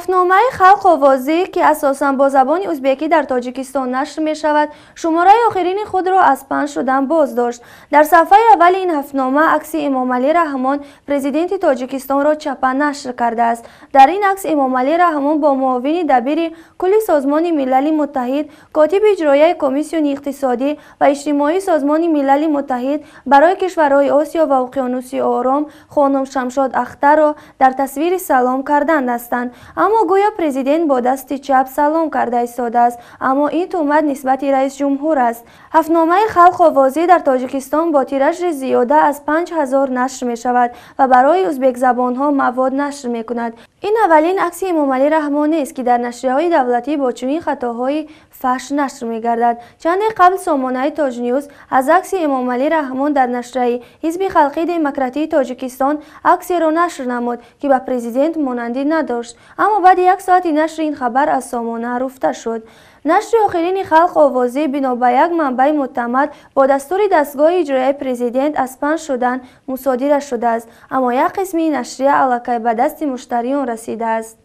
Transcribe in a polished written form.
هفت‌نامه خلق آوازی که اساساً با زبان ازبکی در تاجیکستان نشر می شود، شماره آخرین خود را از پنج شدن باز داشت. در صفحه اول این هفت‌نامه عکس امامعلی رحمان پرزیدنت تاجیکستان را چپه نشر کرده است. در این عکس امامعلی رحمان با معاون دبیر کل سازمان ملل متحد، کاتب اجرایی کمیسیون اقتصادی و اجتماعی سازمان ملل متحد برای کشورهای آسیا و اقیانوس آرام خانم شمشاد اختر را در تصویر سلام کردند هستند. اما گویا پرزیدنت با دست چپ سلام کرده ایستاده است، اما این تهمت نسبت رئیس جمهور است. هفت‌نامه خلق آوازی در تاجیکستان با تیراژ زیاده از 5000 نشر می شود و برای ازبک زبان ها مواد نشر می کند. این اولین عکس امامعلی رحمان است که در نشریه‌های دولتی با چنین خطاهای فحش نشر می گردد. چند قبل سامانه تاج نیوز از عکس امامعلی رحمان در نشریه حزب خلقی دموکراتی تاجیکستان عکسی را نشر نمود که به پرزیدنت مانندی نداشت، اما بعد یک ساعت نشر این خبر از سامانه رفته شد. نشر آخرین خلق آوازی بنا به یک منبع معتمد با دستور دستگاه اجرایی پرزیدنت از پنج شدن مصادره شده است، اما یک قسمی نشریه الکی به دست مشتریان رسیده است.